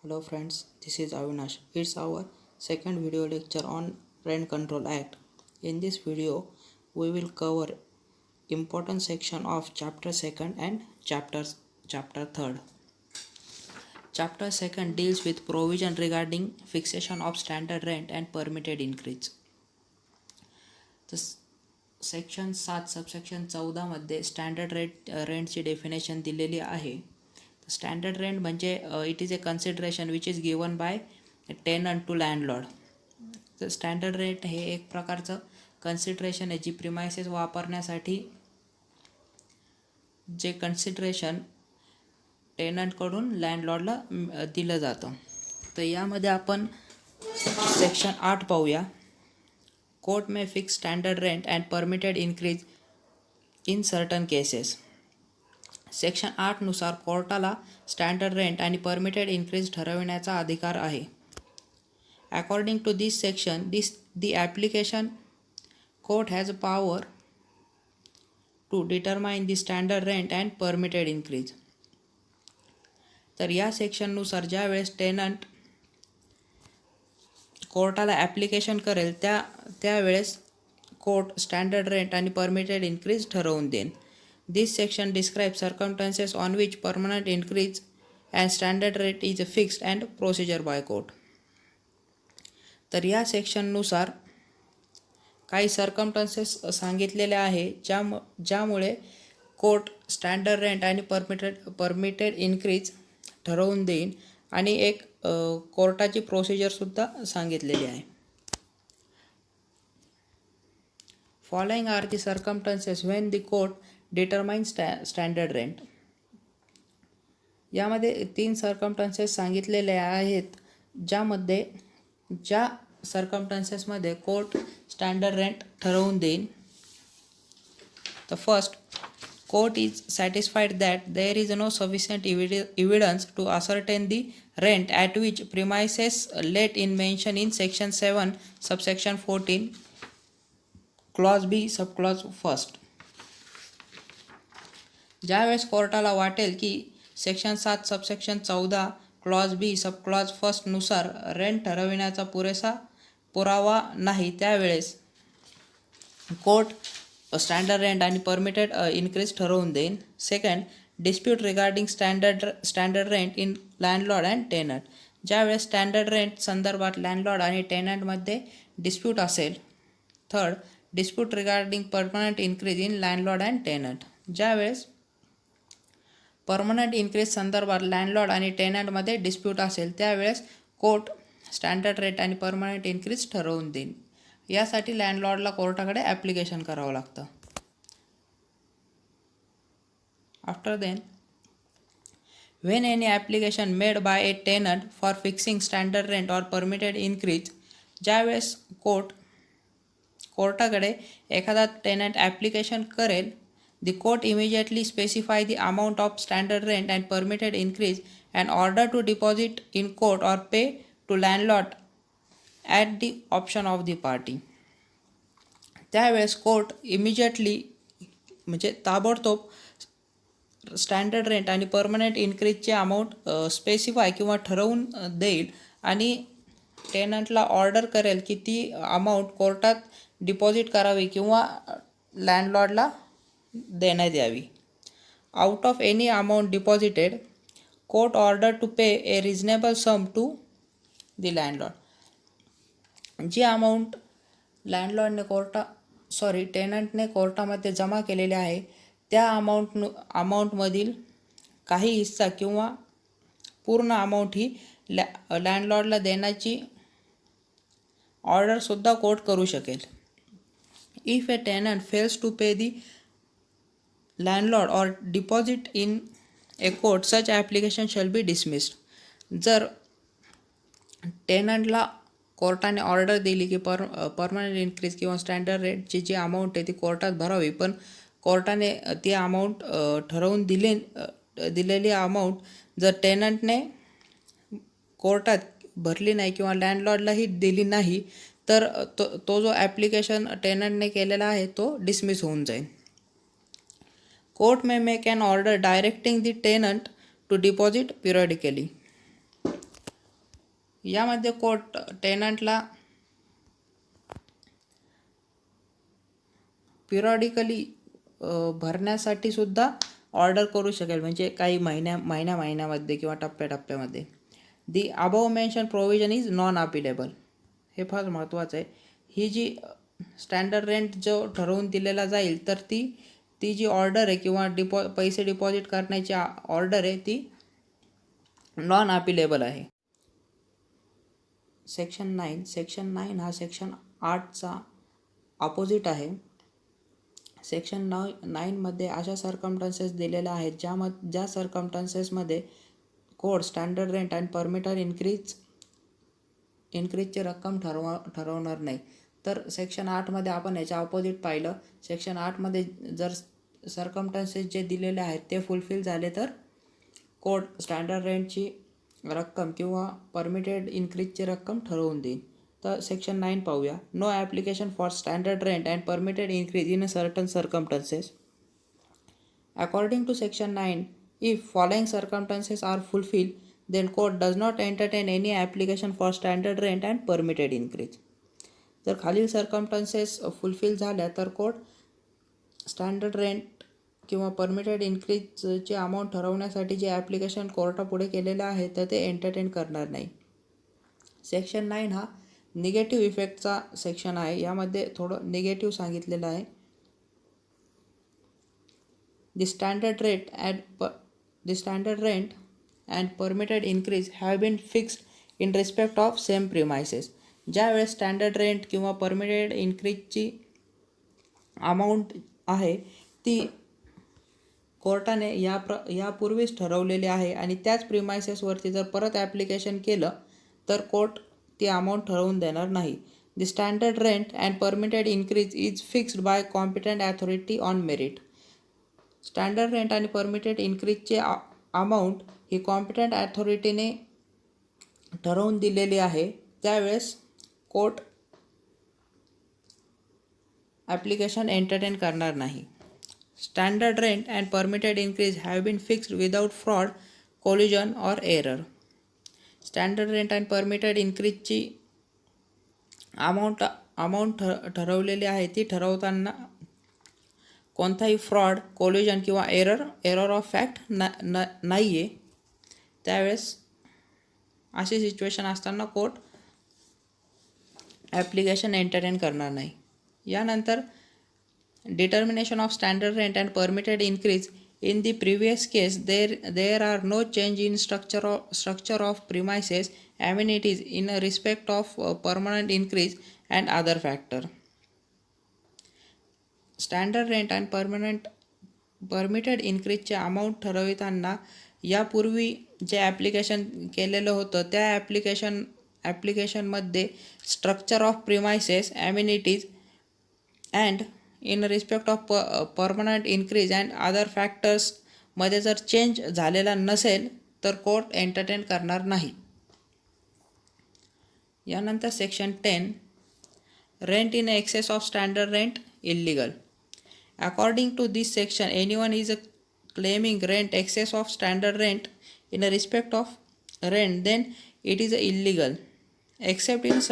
Hello friends, this is Avinash. It's our second video lecture on Rent Control Act. In this video, we will cover important section of chapter 2nd and chapter 3rd. Chapter 2nd deals with provision regarding fixation of standard rent and permitted increase. Section 7 subsection 14 मध्ये standard रेंटची definition दिलेली आहे. Standard rent म्हणजे it is a consideration which is given by tenant to landlord. तर standard rent हे एक प्रकारचं consideration आहे जी प्रिमायसेस वापरण्यासाठी जे कन्सिडरेशन टेनंटकडून लँडलॉर्डला दिलं जातं. तर यामध्ये आपण सेक्शन 8 पाहूया. Court may fix standard rent and permitted increase in certain cases. Section 8 नुसार कोर्टाला स्टँडर्ड रेंट आणि परमिटेड इन्क्रीज ठरविण्याचा अधिकार आहे. According to this section the application court has a power to determine the standard rent and permitted increase. तर या सेक्शननुसार ज्यावेळेस टेनंट कोर्टाला ॲप्लिकेशन करेल त्यावेळेस कोर्ट स्टँडर्ड रेंट आणि परमिटेड इन्क्रीज ठरवून देईन. This section describes circumstances on which permanent increase and standard rate is fixed and procedure by court. तर या सेक्शननुसार काही सर्कमस्टन्सेस सांगितलेले आहे ज्यामुळे कोर्ट स्टँडर्ड रेंट आणि परमिटेड इन्क्रीज ठरवून देईन आणि एक कोर्टाची प्रोसिजरसुद्धा सांगितलेली आहे. Following are the circumstances when the court determine standard rent. यामध्ये 3 सर्कमस्टन्सेस सांगितलेले आहेत ज्यामध्ये ज्या सर्कमस्टन्सेसमध्ये कोर्ट स्टँडर्ड रेंट ठरवून देईन. The first, court is satisfied that there is no sufficient evidence to ascertain the rent at which premises let in mention in section 7 subsection 14 clause B sub clause first. ज्यावेळेस कोर्टाला वाटेल की section 7 subsection 14 clause B sub clause फर्स्टनुसार rent ठरविण्याचा पुरेसा पुरावा नाही त्यावेळेस कोर्ट स्टँडर्ड रेंट आणि परमिटेड इन्क्रीज ठरवून देईन. Second, dispute regarding standard rent in landlord and tenant. ज्यावेळेस स्टँडर्ड रेंट संदर्भात लँडलॉर्ड आणि टेनंटमध्ये डिस्प्यूट असेल. Third, dispute regarding permanent increase in landlord and tenant. ज्यावेळेस परमनंट इन्क्रीज संदर्भात लँडलॉर्ड आणि टेनंटमध्ये डिस्प्यूट असेल त्यावेळेस कोर्ट स्टँडर्ड रेट आणि परमनंट इन्क्रीज ठरवून देईन. यासाठी लँडलॉर्डला कोर्टाकडे ॲप्लिकेशन करावं लागतं. After then, when any application made by a tenant for fixing standard rent or permitted increase. ज्यावेळेस कोर्टाकडे एखादा टेनंट ॲप्लिकेशन करेल, the court immediately specify the amount of standard rent and permitted increase and order to deposit in court or pay to landlord at the option of the party. त्यावेळेस court immediately म्हणजे ताबडतोब standard rent आणि permanent इन्क्रीजचे amount specify किंवा ठरवून देईल आणि टेनंटला order करेल की ती अमाऊंट कोर्टात डिपॉझिट करावी किंवा लँडलॉर्डला देण्यात यावी. Out of any amount deposited, court order to pay a reasonable sum to the landlord. जी अमाऊंट टेनंटने कोर्टामध्ये जमा केलेली आहे त्या अमाऊंटमधील काही हिस्सा किंवा पूर्ण अमाऊंट ही लँडलॉर्डला देण्याची ऑर्डरसुद्धा कोर्ट करू शकेल. If a tenant fails to pay the landlord or deposit in a court, such application shall be dismissed. जर टेनंटला कोर्टाने ऑर्डर दिली की परमनंट इन्क्रीज किंवा स्टँडर्ड रेटची जी अमाऊंट आहे ती कोर्टात भरावी, पण कोर्टाने ती अमाऊंट ठरवून दिलेली अमाऊंट जर टेनंटने कोर्टात भरली नाही किंवा लँडलॉर्डलाही दिली नाही तर तो जो ॲप्लिकेशन टेनंटने केलेला आहे तो डिसमिस होऊन जाईल. Court may make an order directing the tenant to deposit periodically. यामध्ये कोर्ट टेनंटला पिरियॉडिकली भरण्यासाठी सुद्धा ऑर्डर करू शकेल, म्हणजे काही महिन्यामध्ये किंवा टप्प्याटप्प्यामध्ये. The above mention provision is non appealable. हे फार महत्त्वाचं आहे. ही जी स्टँडर्ड रेंट जो ठरवून दिलेला जाईल तर ती जी ऑर्डर आहे किंवा पैसे डिपॉझिट करण्याची ऑर्डर आहे ती नॉन अपिलेबल आहे. सेक्शन 9 हा सेक्शन 8चा ऑपोजिट आहे. सेक्शन 9मध्ये अशा सर्कमस्टन्सेस दिलेल्या आहेत ज्या सर्कमस्टन्सेसमध्ये court standard rent and permitted इन्क्रीजची रक्कम ठरवणार नाही. तर सेक्शन 8मध्ये आपण याच्या ऑपोजिट पाहिलं. सेक्शन 8मध्ये जर सर्कमस्टन्सेस जे दिलेले आहेत ते फुलफिल झाले तर कोड स्टँडर्ड रेंटची रक्कम किंवा परमिटेड इन्क्रीजची रक्कम ठरवून देईल. तर सेक्शन 9 पाहूया. No application for standard rent and permitted increase in a certain circumstances. According to section 9, if following circumstances are fulfilled, then court does not entertain any application for standard rent and permitted increase. जर खालील circumstances fulfil झाल्या तर court standard rent किंवा permitted इन्क्रीजचे amount ठरवण्यासाठी जे application कोर्टापुढे केलेलं आहे तर ते एंटरटेन करणार नाही. सेक्शन 9 हा निगेटिव्ह इफेक्टचा सेक्शन आहे. यामध्ये थोडं निगेटिव्ह सांगितलेलं आहे. The standard rent and permitted increase have been fixed in respect of same premises. ज्यावेळेस स्टँडर्ड रेंट किंवा परमिटेड इन्क्रीजची अमाऊंट आहे ती कोर्टाने यापूर्वीच ठरवलेली आहे आणि त्याच प्रिमायसेसवरती जर परत ॲप्लिकेशन केलं तर कोर्ट ती अमाऊंट ठरवून देणार नाही. The standard rent and permitted increase is fixed by competent authority on merit. Standard rent आणि परमिटेड इन्क्रीजचे अमाऊंट ही कॉम्पिटंट अथॉरिटीने ठरवून दिलेली आहे. त्यावेळेस कोर्ट ॲप्लिकेशन एंटरटेन करणार नाही. Standard rent and permitted increase have been fixed without fraud, collusion or error. Standard rent and permitted इन्क्रीजची अमाऊंट ठरवलेली आहे ती ठरवताना कोणताही फ्रॉड, कोलिजन किंवा एरर ऑफ फॅक्ट नाही आहे. त्यावेळेस अशी सिच्युएशन असताना कोर्ट ॲप्लिकेशन एंटरटेन करणार नाही. यानंतर determination of standard rent and permitted increase in the previous case there are no change in structure of premises, amenities in respect of permanent increase and other factor. Standard rent and permitted इन्क्रीजचे amount ठरविताना यापूर्वी जे application केलेलं होतं त्या ॲप्लिकेशनमध्ये structure of premises, amenities and in respect of permanent increase and other फॅक्टर्समध्ये जर चेंज झालेला नसेल तर कोर्ट एंटरटेन करणार नाही. यानंतर section 10, rent in excess of standard rent illegal. According to this section, anyone is claiming rent excess of standard rent in respect of rent, then it is illegal except in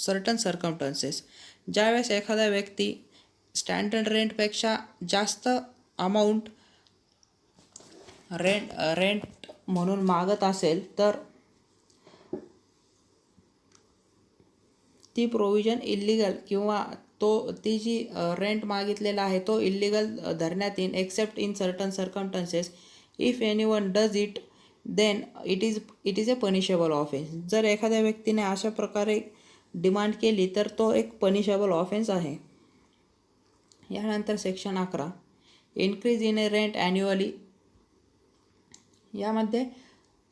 certain circumstances. ज्यावेळेस एखादा व्यक्ती standard रेंटपेक्षा जास्त amount rent म्हणून मागत असेल तर ती provision illegal किंवा ती जी रेंट मागितलेला आहे तो इल्लीगल धरण्यात येईल. Except in certain circumstances, if anyone does it then it is a punishable offence. जर एखाद्या व्यक्तीने अशा प्रकारे डिमांड केली तर तो एक पनिशेबल ऑफेन्स आहे. यानंतर section 11, increase in A rent annually. यामध्ये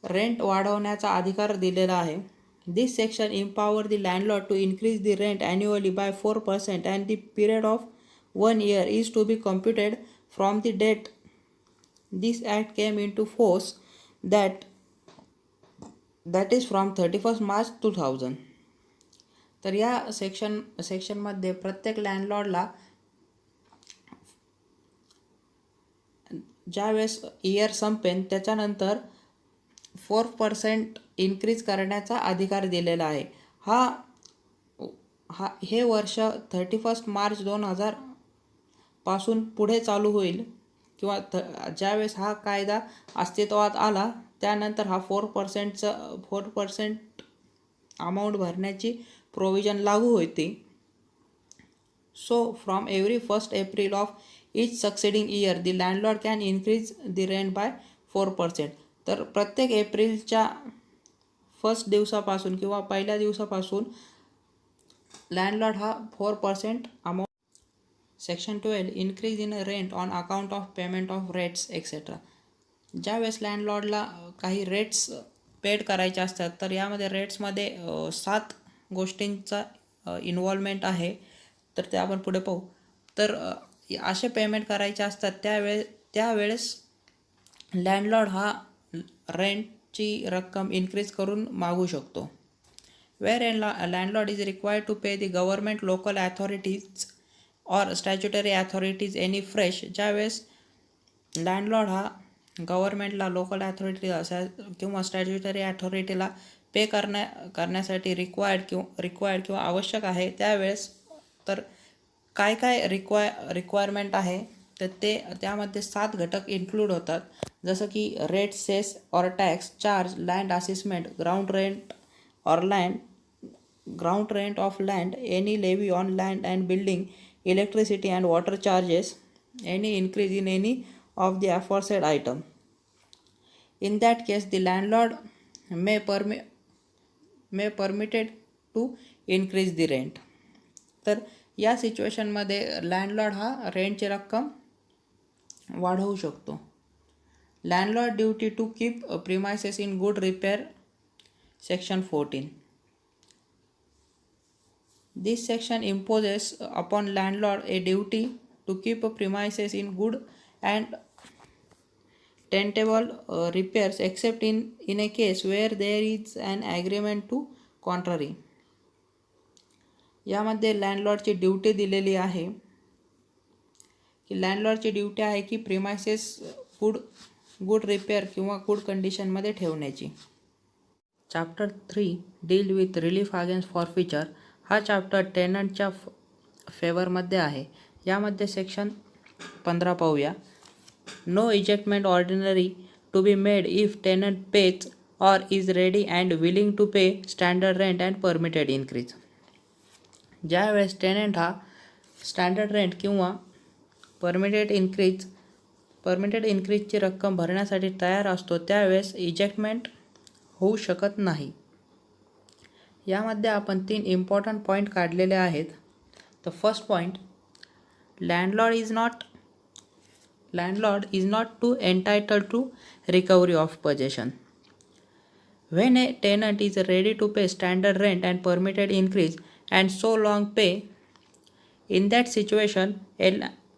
रेंट वाढवण्याचा अधिकार दिलेला आहे. This section empowers the landlord to increase the rent annually by 4% and the period of 1 year is to be computed from the date this act came into force, that is from 31st March 2000. तर या सेक्शनमध्ये प्रत्येक लँडलॉर्डला ज्यावेळेस year संपेन त्याच्यानंतर 4% increase करण्याचा अधिकार दिलेला आहे. हे वर्ष 31 मार्च 2000 पासून पुढे चालू होईल किंवा ज्यावेळेस हा कायदा अस्तित्वात आला त्यानंतर हा 4% अमाऊंट भरण्याची प्रोव्हिजन लागू होती. So from every 1 April of each succeeding year the landlord can increase the rent by 4%. तर प्रत्येक एप्रिलच्या फर्स्ट दिवसापासून किंवा पहिल्या दिवसापासून लँडलॉर्ड हा 4% amount. Section 12 increase in rent on account of payment of rates etcetera. ज्यावेळेस लँडलॉर्डला काही रेट्स पेड करायचे असतात तर यामध्ये रेट्समध्ये 7 गोष्टींचा इन्व्हॉल्वमेंट आहे. तर ते आपण पुढे पाहू. तर असे पेमेंट करायचे असतात त्यावेळेस लँडलॉर्ड हा रेंटची रक्कम इन्क्रीज करून मागू शकतो. Where landlord is required to pay the government local authorities or statutory authorities any fresh. ज्यावेळेस लँडलॉर्ड हा गव्हर्नमेंटला लोकल अथॉरिटी किंवा स्टॅच्युटरी अथॉरिटीला पे करण्यासाठी रिक्वायर्ड किंवा आवश्यक आहे त्यावेळेस तर काय रिक्वायरमेंट आहे तर त्यामध्ये 7 घटक इन्क्लूड होतात. जसं की rate, cess or tax, charge, land assessment, ground rent of land, any levy on land and building, electricity and water charges, any increase in any of the aforesaid item. In that case the landlord may permitted to increase the rent. तर या सिच्युएशनमध्ये landlord हा रेंटची रक्कम वाढवू शकतो. Landlord duty to keep premises in good repair. Section 14. This section imposes upon landlord a duty to keep premises in good and tenantable repairs except in a case where there is an agreement to contrary. यामध्ये लँडलॉर्डची duty दिलेली आहे की लँडलॉर्डची duty आहे की premises good repair किंवा good कंडिशनमध्ये ठेवण्याची. Chapter 3 deal with relief against forfeiture. हा चॅप्टर टेनंटच्या फेवरमध्ये आहे. यामध्ये सेक्शन 15 पाहूया. No ejectment ordinary to be made if tenant pays or is ready and willing to pay standard rent and permitted increase. ज्यावेळेस टेनंट हा स्टँडर्ड रेंट किंवा permitted इन्क्रीजची रक्कम भरण्यासाठी तयार असतो त्यावेळेस इजेक्टमेंट होऊ शकत नाही. यामध्ये आपण 3 इम्पॉर्टंट पॉईंट काढलेले आहेत. The first point, landlord is not to entitled to recovery of possession. When a tenant is ready to pay standard rent and permitted increase and so long pay, in that situation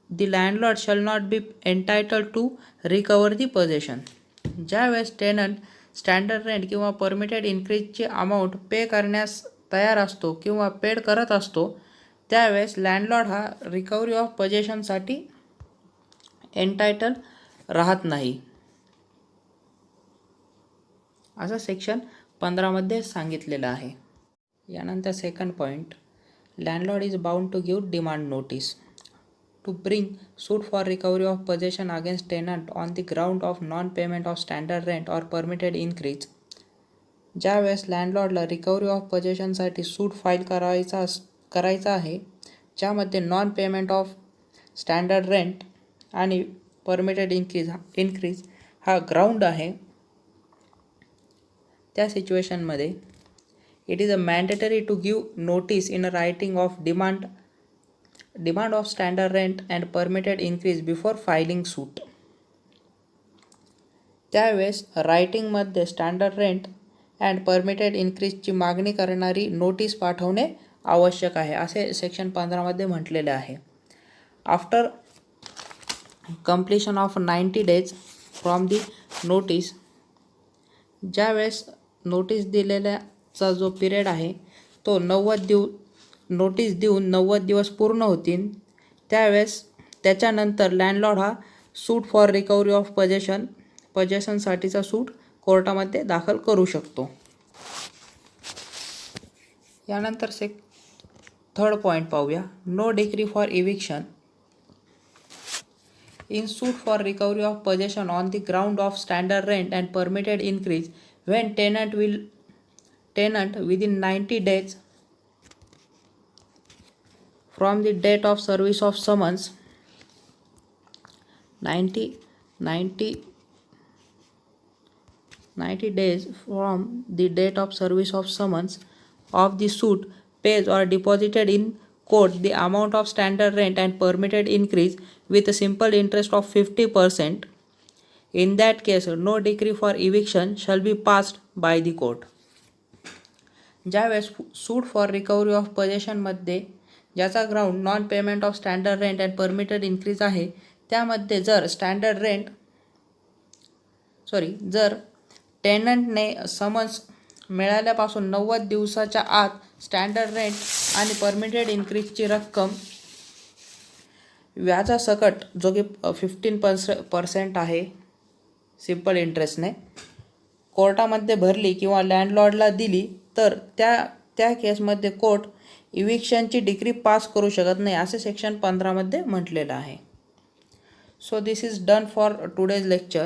the landlord shall not be entitled to recover the possession. ज्यावेळेस tenant standard rent किंवा permitted इन्क्रीजची amount पे करण्यास तयार असतो किंवा paid करत असतो त्यावेळेस लँडलॉर्ड हा रिकव्हरी ऑफ पोजेशनसाठी एंटायटल राहत नाही असं सेक्शन 15 मध्ये सांगितलेलं आहे. यानंतर second point, landlord is bound to give demand notice to bring suit for recovery of possession against tenant on the ground of non payment of standard rent or permitted increase. ज्यावेळेस लँडलॉर्डला recovery of पोजेशनसाठी suit file करायचा आहे ज्यामध्ये non payment of standard rent आणि permitted increase हा ground आहे, त्या सिच्युएशनमध्ये it is a mandatory to give notice in writing of demand of standard rent and permitted increase before filing suit. त्यावेळेस रायटिंगमध्ये स्टँडर्ड रेंट अँड परमिटेड इन्क्रीजची मागणी करणारी नोटीस पाठवणे आवश्यक आहे असे सेक्शन 15 मध्ये म्हटलेले आहे. After completion of 90 days from the notice, ज्यावेळेस नोटीस दिलेल्याचा जो पिरियड आहे तो 90 नोटीस देऊन 90 दिवस पूर्ण होतील त्यावेळेस त्याच्यानंतर लँडलॉर्ड हा सूट फॉर रिकव्हरी ऑफ पोजेशनसाठीचा सूट कोर्टामध्ये दाखल करू शकतो. यानंतर थर्ड पॉईंट पाहूया. No decree for eviction. In suit for recovery of possession on the ground of standard rent and permitted increase when tenant within 90 days from the date of service of summons 90 days from the date of service of summons of the suit pays or deposited in court the amount of standard rent and permitted increase with a simple interest of 50%. In that case, no decree for eviction shall be passed by the court. ज्यावेळेस सूट for recovery of पोझेशनमध्ये ज्याचा ground non payment of standard rent and permitted increase आहे, त्यामध्ये जर टेनंटने summons मिळाल्यापासून 90 दिवसाच्या आत standard rent आणि permitted इन्क्रीजची रक्कम व्याजासकट जो की 15% आहे सिम्पल इंटरेस्टने कोर्टामध्ये भरली किंवा लँडलॉर्डला दिली तर त्या केसमध्ये कोर्ट इविक्शनची डिक्री पास करू शकत नाही असे सेक्शन 15 मध्ये म्हटलेलं आहे. So this is done for today's lecture.